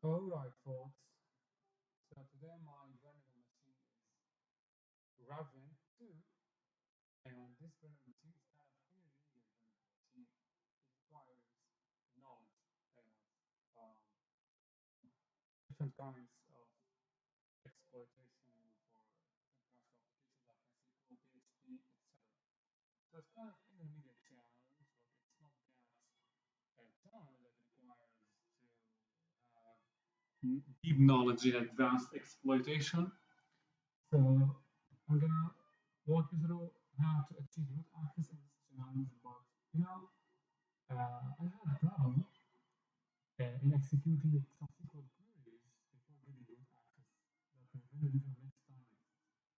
Alright, folks. So today my vulnerable machine is Raven 2, and this vulnerable machine is kind of intermediate vulnerable machine. It requires knowledge of different kinds of exploitation for different kinds of applications like MySQL, PHP, etc. So it's kind of intermediate challenge, but it's not that challenge that requires to have deep knowledge in advanced exploitation. So I'm gonna walk you through how to achieve root access in this challenge. But you know, I had a problem in executing some SQL queries before getting root access that prevented me from next time,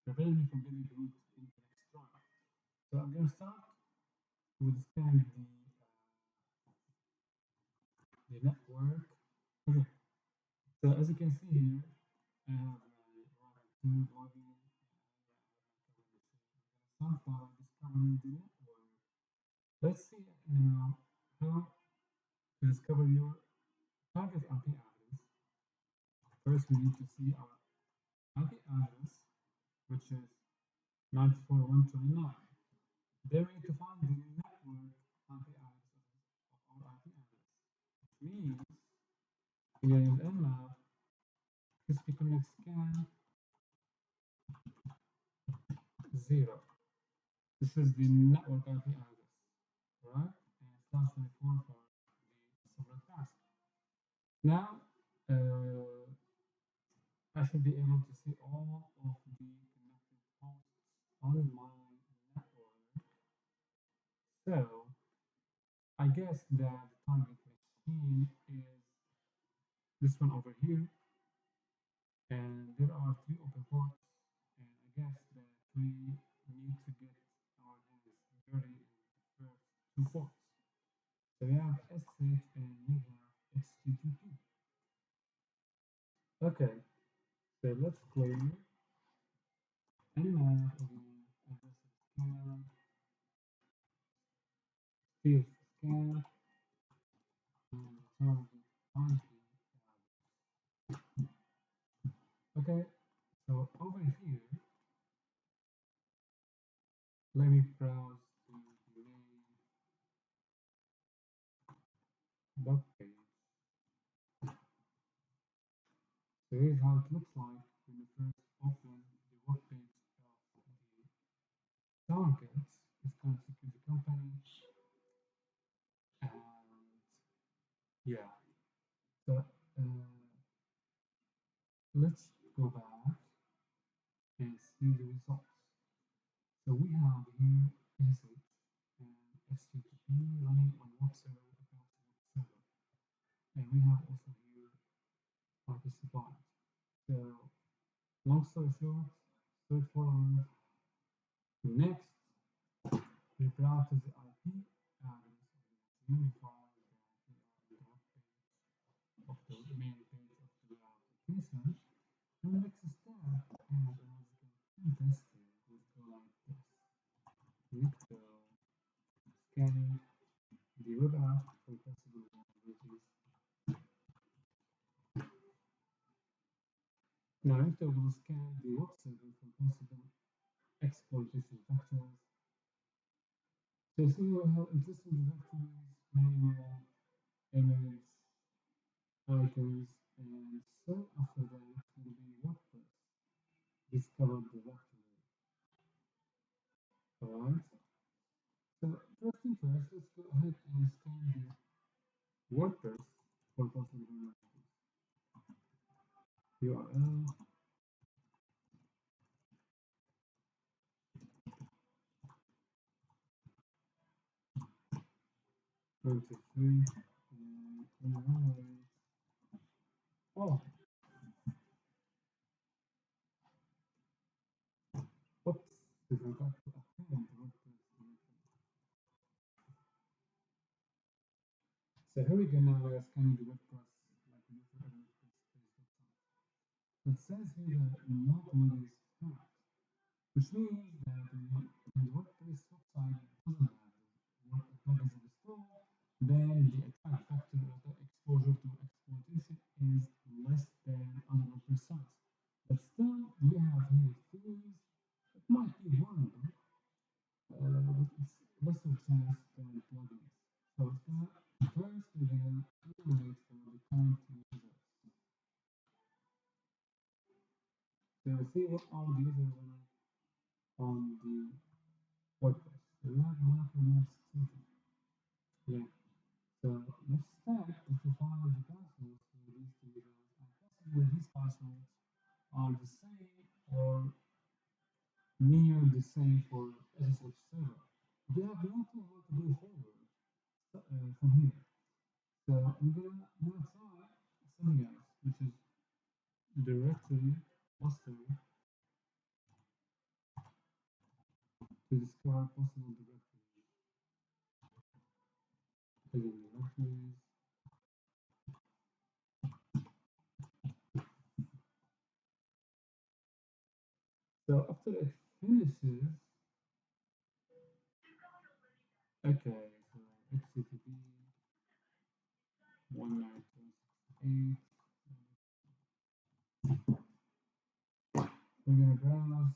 prevented me from getting root in the next try. So I'm gonna start with scanning the network. Okay. So as you can see here, I have my Raven 2 login. I'm gonna start by discovering the network. Let's see now how to discover your target IP address. First, we need to see our IP address, which is 94.129. Then we need to find the network IP address of our IP address, which means we are use nmap crispy connect scan 0. This is the network IP address, right? And slash 24 for the subnet task. Now, I should be able to see all of the connected hosts on my network. So I guess that the target machine is this one over here, and there are 3 open ports, and I guess that we need to get our hands dirty in the first 2 ports. So we have SSH and we have HTTP. Okay, so let's clear and now again address scan, field scan, and target IP. Okay, so over here, let me browse the main web page. So here's how it looks like when you first open the web page of the target. It's kind of security company, and yeah. So let's go back and see the results. So we have here SSH and HTTP running on web server account server, and we have also here participant. So long story short, straightforward. Next, we browse to the IP address of the unified that we are on the web page of the main page of the application. And the next step, and as you can test it, would go like this. We go scanning the web app for possible vulnerabilities. Now Enter will scan the web server for possible exploitation vectors. So see we have existing directories, manual, image, icons, and so after that will be WordPress. Discover the directory. Alright. So first thing first, let's go ahead and scan the WordPress for possible vulnerabilities. URL, 23, and alright. Oh, oops, we forgot to append the WordPress directory. So here we go now, we are scanning the WordPress like we do for every WordPress page.com. It says here that no plugin is hacked, which means that when the WordPress website doesn't have the plugins installed, then the attack vector or the exposure to exploitation is we're gonna enumerate for the current users. So see what are the users on the WordPress. So we have one for next season. Yeah. So let's start to find the passwords for these two users, and possibly these passwords are the same or near the same for SSH server. We have no clue how to go forward from here. So we're gonna now try something else, which is directory buster to discover possible directories. Hidden directories. So after it finishes, okay, so HTTP 192.168. We're gonna browse.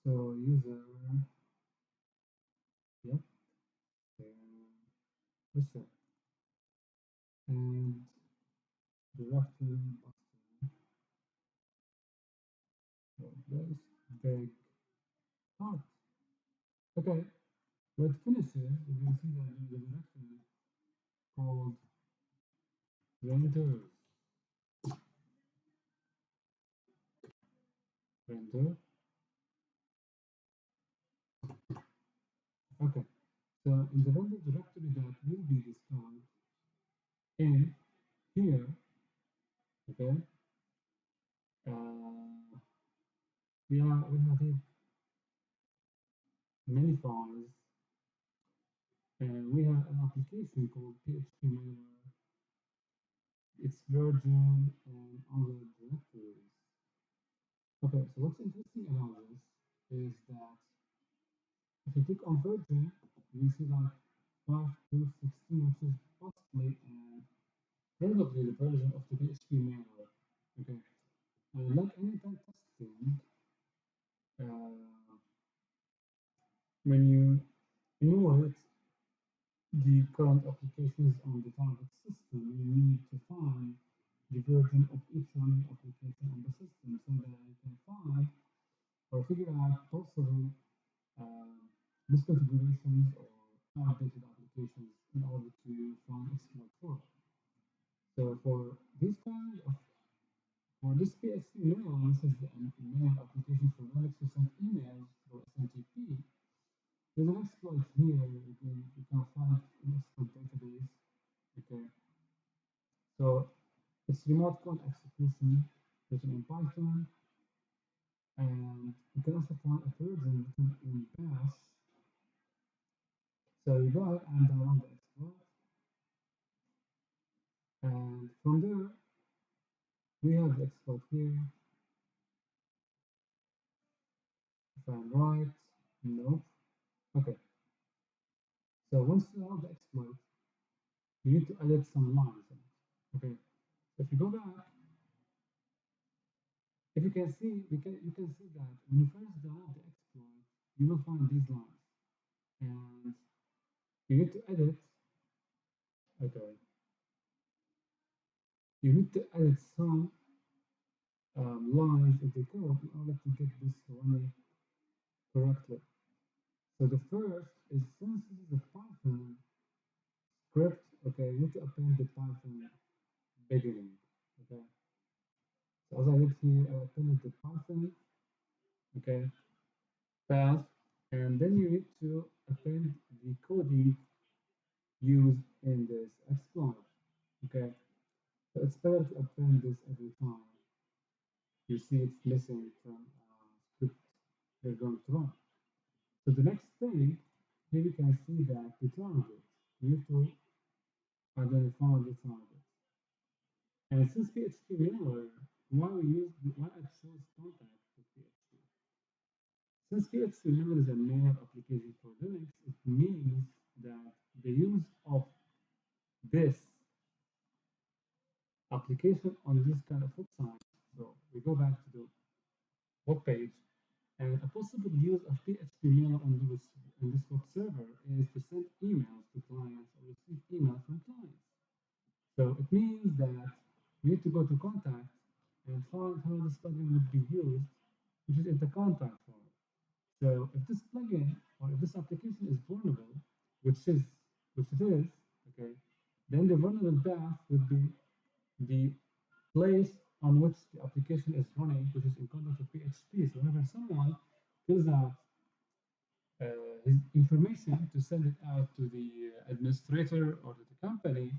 So user, yep, reset and directory buster. This big part. Okay, when it finishes, you can see that there's a directory called render. Render. Okay, so in the render directory that will be discovered in here, okay, we have here many files, and we have an application called PHP Mailer, its version, and other directories. Okay, so what's interesting about this is that if you click on version, you see like 5.2.16, which is possibly and probably the version of the PHP Mailer. Okay, like any pen testing, uh, when you enumerate the current applications on the target system, you need to find the version of each running application on the system so that you can find or figure out possible uh, misconfigurations or outdated applications in order to find exploit for. So for this PHP mail, this is the mail application for Linux to send emails through SMTP. There's an exploit here you can find in exploit database. Okay, so it's remote code execution written in Python, and you can also find a version written in Bash. So you go ahead and download the exploit, and from there we have the exploit here. If I'm right, nope. Okay, so once you have the exploit, you need to edit some lines in it. Okay, so if you go back, if you can see, you can see that when you first download the exploit, you will find these lines, and you need to edit. Okay, you need to edit some lines in the code in order to get this running correctly. So the first is, since this is a Python script, okay, you need to append the Python beginning. Okay, so as I did here, I appended the Python, okay, path, and then you need to append the coding used in this exploit. Okay, so it's better to append this every time you see it's missing from script you're going to run. So the next thing, here you can see that the target, you need to identify the target. And since PHP Mailer, why I chose contact with PHP? Since PHP Mailer is a mail application for Linux, it means that the use of this application on this kind of website. So we go back to the web page, and a possible use of PHP Mailer on this web server is to send emails to clients or receive emails from clients. So it means that we need to go to contact and find how this plugin would be used, which is in the contact form. So if this plugin or if this application is vulnerable, which is which it is, okay, then the vulnerable path would be the place on which the application is running, which is in context of PHP. So whenever someone fills out his information to send it out to the administrator or to the company,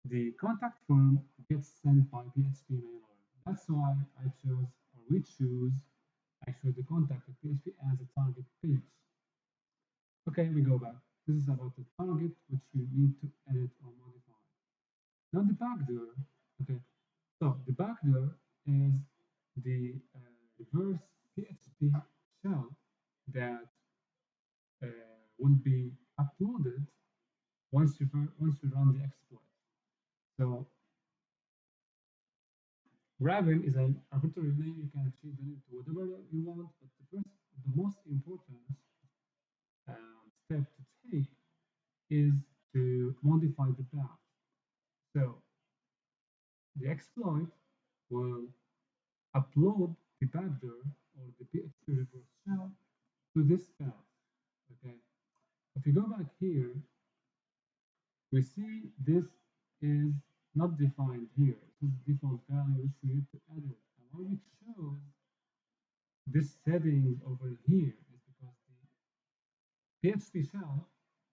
the contact form gets sent by PHP mailer. That's why I chose, or we choose, actually the contact of PHP as a target page. Okay, we go back. This is about the target which you need to edit or modify. Now the backdoor. Okay, so the backdoor is the reverse PHP shell that uh, will be uploaded once you run the exploit. So Raven is an arbitrary name. You can change the name to whatever you want, but the most important step to take is to modify the path. So the exploit will upload the backdoor or the PHP reverse shell to this path. Okay. If you go back here, we see this is not defined here. This is default value which we need to edit. And why we chose this settings over here is because the PHP shell,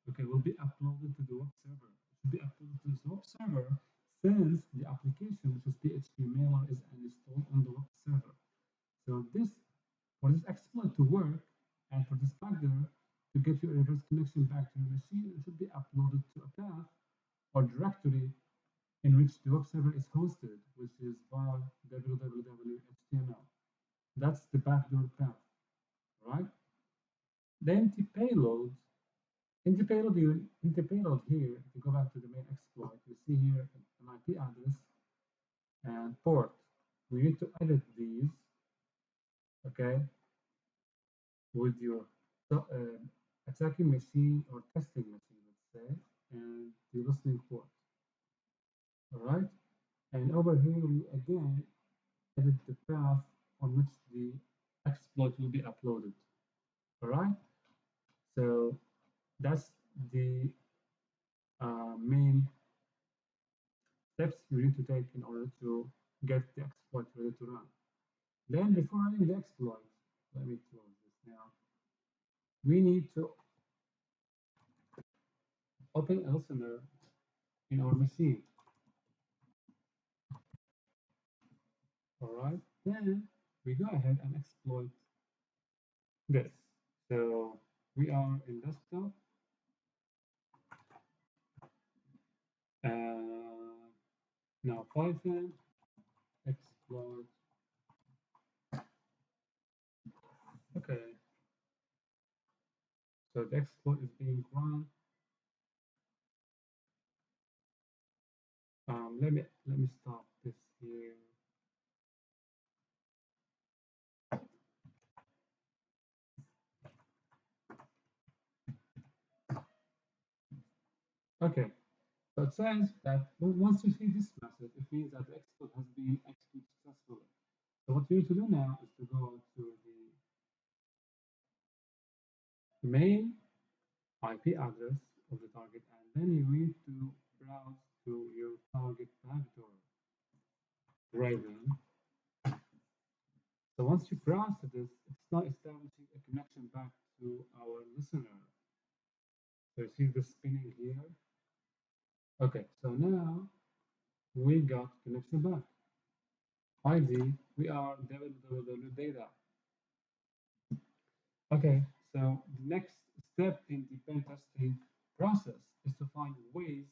okay, will be uploaded to the web server. It will be uploaded to this web server since the application, which is PHP mailer, is installed on the web server. So this, for this exploit to work, and for this backdoor to get you a reverse connection back to your machine, it should be uploaded to a path or directory in which the web server is hosted, which is var www.html. That's the backdoor path, right? The empty payload, empty payload here, if you go back to the main exploit, you see here an IP address and port. We need to edit these, okay, with your attacking machine or testing machine, let's say, and the listening port. All right, and over here we again edit the path on which the exploit will be uploaded. All right, so that's the main steps you need to take in order to get the exploit ready to run. Then before running the exploit, let me close this now. We need to open a listener in our machine. All right, then we go ahead and exploit this. So we are in desktop. Now Python exploit. Okay, so the exploit is being run. Let me stop this here. Okay, so it says that once you see this message, it means that the exploit has been executed successfully. So what you need to do now is to go to the main IP address of the target, and then you need to browse to your target backdoor, Raven. So once you browse to this, it's not establishing a connection back to our listener. So you see the spinning here? Okay, so now we got connection back. ID, we are www data. Okay, so the next step in the pen testing process is to find ways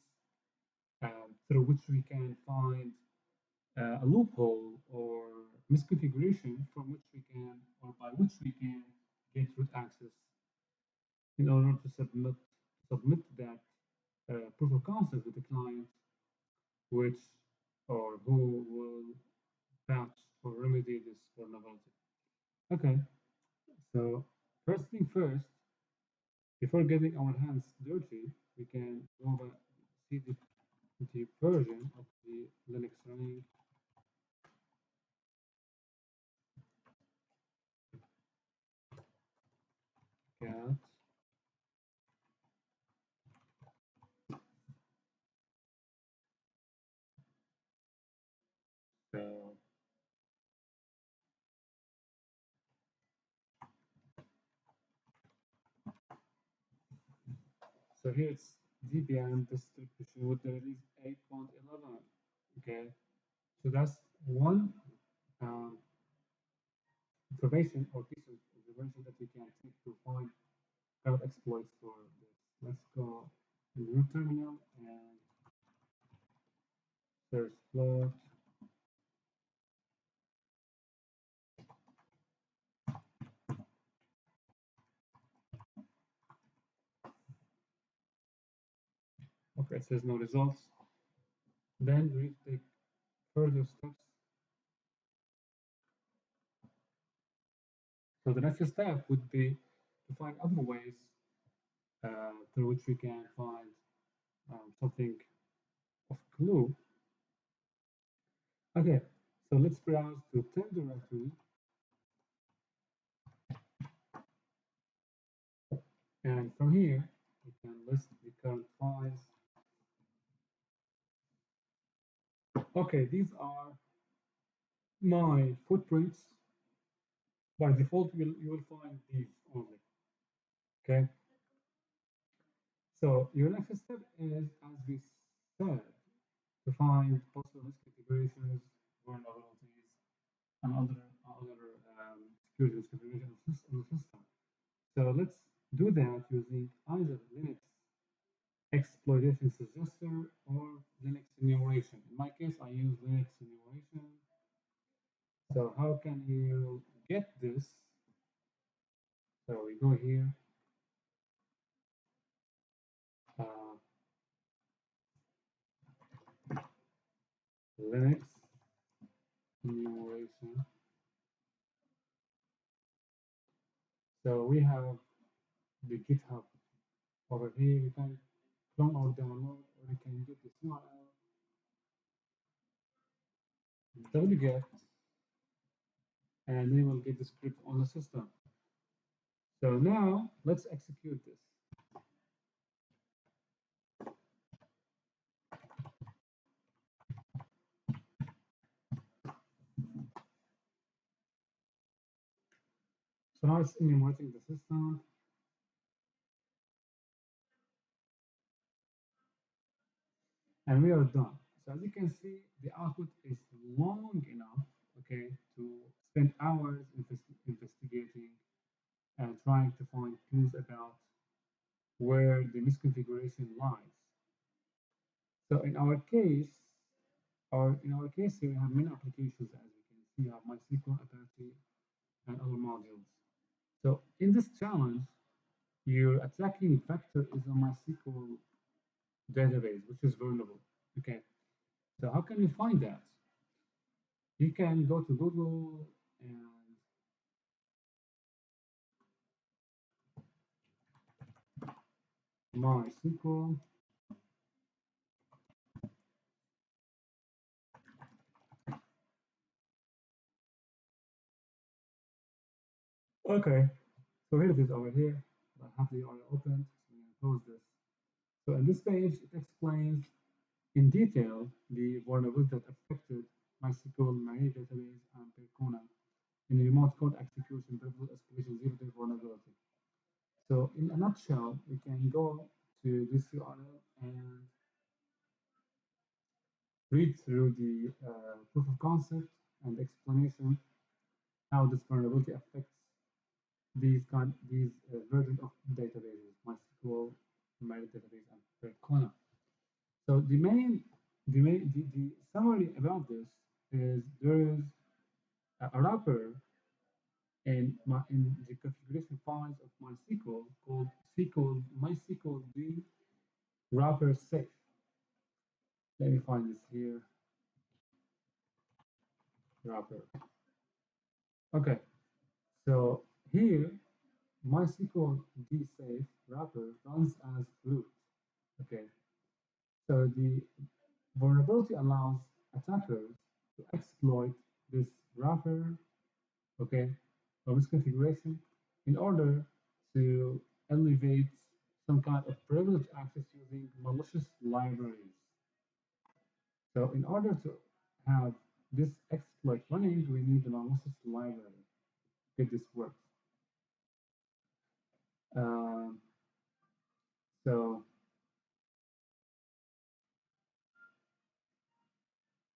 through which we can find a loophole or misconfiguration from which we can, or by which we can get root access in order to submit that proof of concept with the client, which or who will patch or remedy this vulnerability. Okay, so first thing first, before getting our hands dirty, we can go over see the version of the Linux running cat. So, so here it's debian distribution with the release 8.11. Okay, so that's one um, information or piece of information that we can take to find cloud exploits for this. Let's go in the root terminal and search float. Okay, it says no results. Then we take further steps. So the next step would be to find other ways through which we can find something of clue. Okay, so let's browse to temp directory, and from here we can list the current files. Okay, these are my footprints. By default, you will find these only. Okay, so your next step is, as we said, to find possible misconfigurations, vulnerabilities, and other security misconfigurations in the system. So let's do that using either Linux exploitation suggester or Linux enumeration. In my case, I use Linux enumeration. So how can you get this? So we go here, uh, Linux enumeration. So we have the GitHub over here. You can clone or download, or you can get this URL, wget, and then we'll get the script on the system. So now let's execute this. So now it's enumerating the system. And we are done. So as you can see, the output is long enough, okay, to spend hours investigating and trying to find clues about where the misconfiguration lies. So in our case, here we have many applications, as you can see. We have MySQL, Apache, and other modules. So in this challenge, your attacking vector is a MySQL database, which is vulnerable. Okay. So how can we find that? You can go to Google and MySQL. Okay, so here it is over here. I have the URL open, so I'm going to close this. So in this page, it explains in detail the vulnerability that affected MySQL Marine database and Percona in the remote code execution purpose escalation zero-day vulnerability. So in a nutshell, we can go to this URL and read through the proof of concept and explanation how this vulnerability affects these versions of databases, MySQL, MariaDB, and Percona. So the summary about this is there is a wrapper in the configuration files of MySQL called MySQL D wrapper safe. Let me find this here. Wrapper. Okay, so here MySQL D safe wrapper some kind of privileged access using malicious libraries. So in order to have this exploit running, we need the malicious library to get this works. Um, so,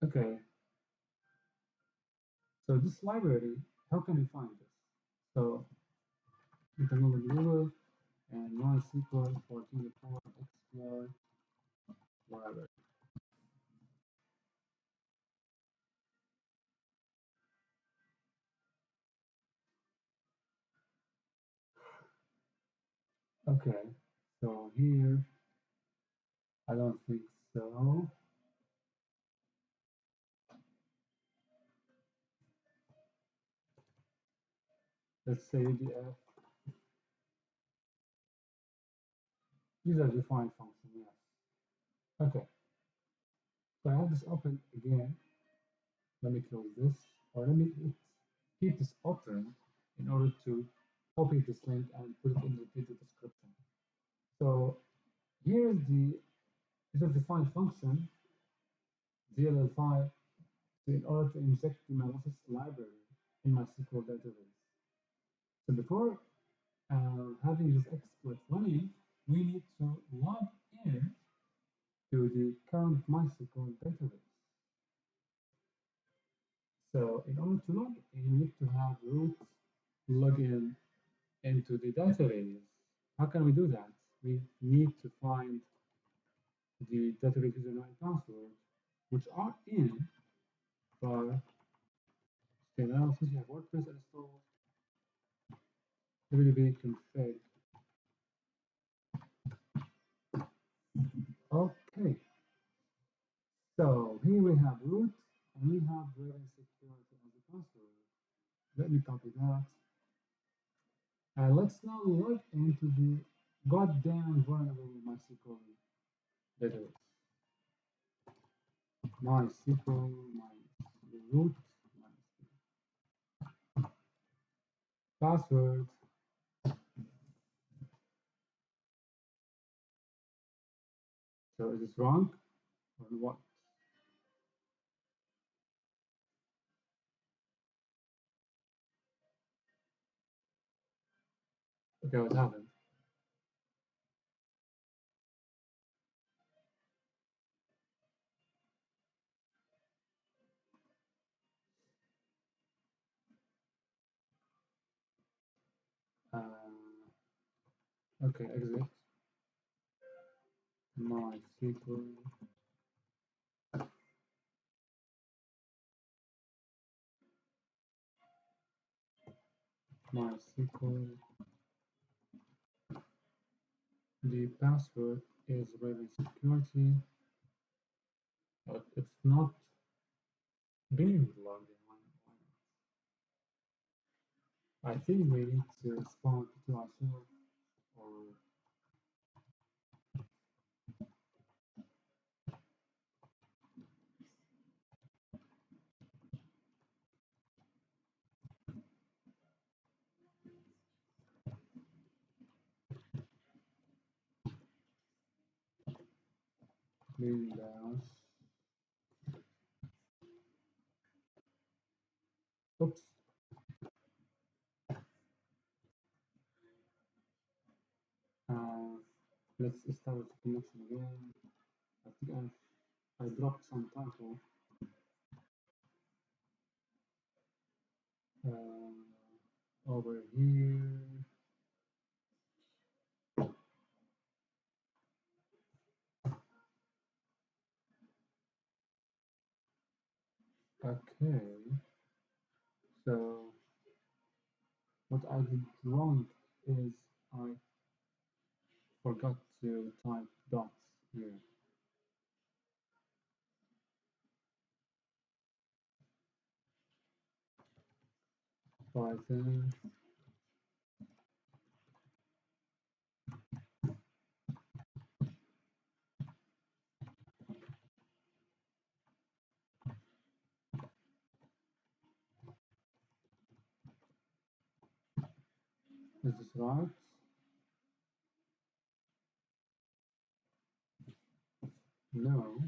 okay, so this library, how can we find this? So you can go to Google and MySQL 14.4 exploit library. Okay, so here, I don't think so. Let's say UDF user defined function, yes. Okay, so I have this open again. Let me close this, or let me keep this open in order to copy this link and put it in the video description. So here is the user-defined function DLL5 in order to inject the malicious library in my SQL database. So before having this exploit running, we need to log in to the current MySQL database. So in order to log in, you need to have root login into the database. How can we do that? We need to find the database username and password, which are in var stnl. Since you have WordPress installed, www.config. Okay, so here we have root and we have Raven security as a password. Let me copy that. And let's now log into the goddamn vulnerable MySQL database. MySQL, my root, password. So is this wrong or what? Okay, what happened? Okay, exit. MySQL. MySQL. The password is Raven security, but it's not being logged in. I think we need to respond to ourselves or clean dash. Oops. Uh, let's establish the connection again. I think I dropped some title. Over here. Okay. So what I did wrong is I forgot to type dots here. Python. Is this right? No.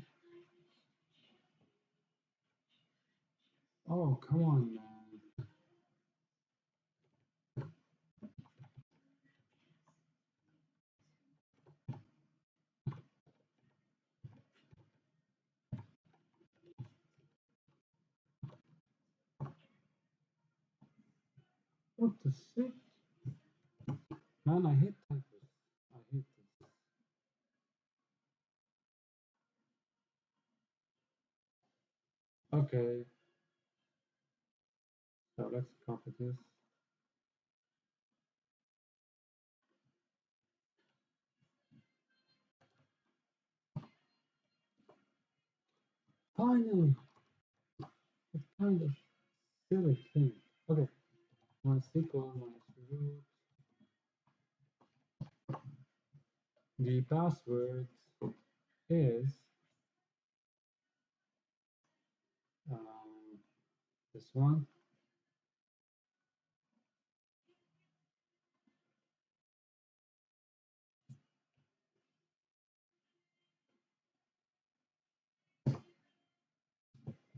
Oh, come on, man. What the shit? Man, I hate typos. I hate this. Okay, so let's copy this. Finally! What kind of silly thing? Okay, MySQL, root. The password is um, this one.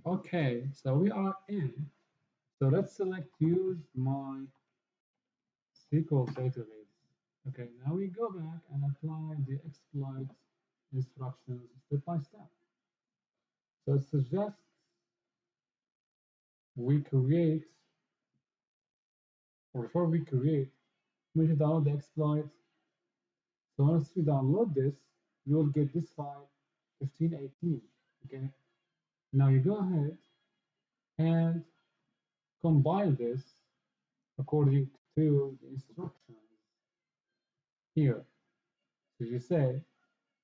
Okay, so we are in. So let's select use my SQL database. Okay, now we go back and apply the exploit instructions step by step. So it suggests we create, or before we create, we need to download the exploit. So once you download this, you will get this file 1518. Okay, now you go ahead and compile this according to the instructions here. So you say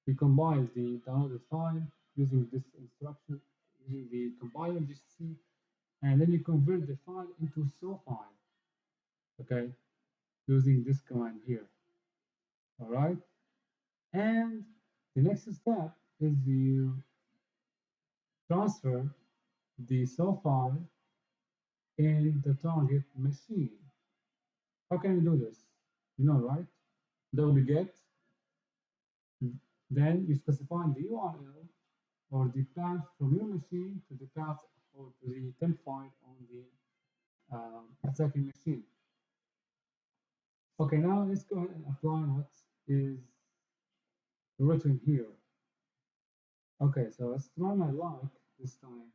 we compile the downloaded file using this instruction, using the compiler GCC, and then you convert the file into so file, okay, using this command here. All right, and the next step is you transfer the so file in the target machine. How can you do this? You know, right? wget, then you specify the URL or the path from your machine to the path or to the temp file on the attacking machine. Okay, now let's go ahead and apply what is written here. Okay, so let's run my like this time.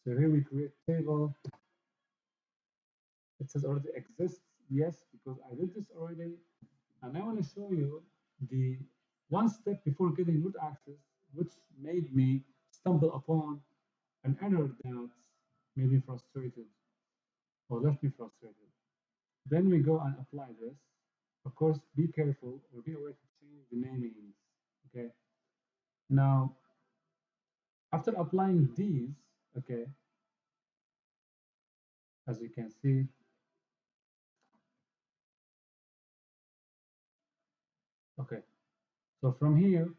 So here we create table. It says already exists. Yes, because I did this already. And I want to show you the one step before getting root access, which made me stumble upon an error that made me frustrated or left me frustrated. Then we go and apply this. Of course, be careful or be aware to change the namings. Okay. Now, after applying these, okay, as you can see, okay. So from here,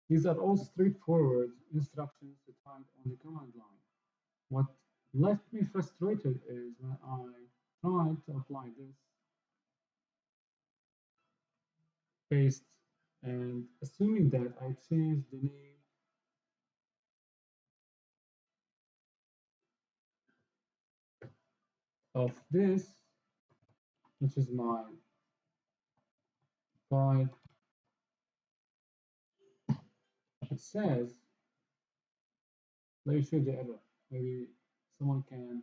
these are all straightforward instructions to type on the command line. What left me frustrated is when I tried to apply this paste and assuming that I changed the name of this, which is my file, it says, let me show you the error. Maybe someone can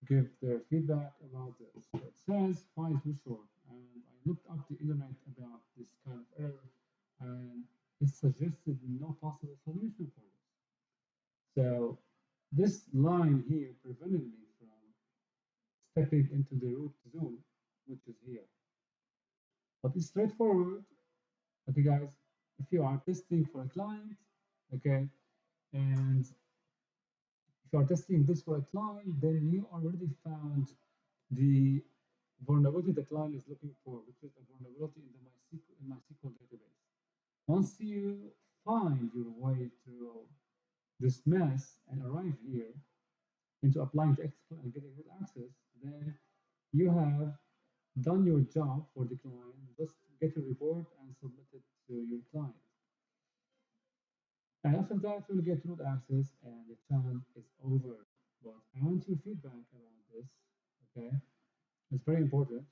give their feedback about this. So it says file too short, and I looked up the internet about this kind of error, and it suggested no possible solution for this. So this line here prevented me from stepping into the root zone, which is here. But it's straightforward. Okay, guys, if you are testing for a client, okay, and if you are testing this for a client, then you already found the vulnerability the client is looking for, which is a vulnerability in the MySQL database. Once you find your way through this mess and arrive here into applying the exploit and getting root access, then you have done your job for the client, just get a report and submit it to your client. And after that, you'll get root access and the challenge is over. But I want your feedback about this, okay? It's very important,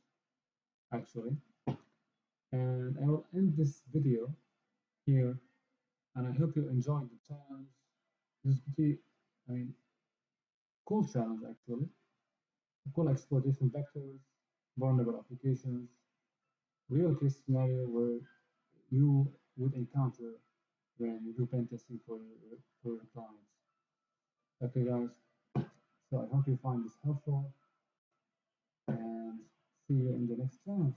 actually. And I will end this video here, and I hope you enjoyed the challenge. This is pretty, I mean, cool challenge, actually. Cool exploitation vectors, vulnerable applications, real case scenario where you would encounter when you do pen testing for your clients. Okay, guys. So I hope you find this helpful and see you in the next challenge.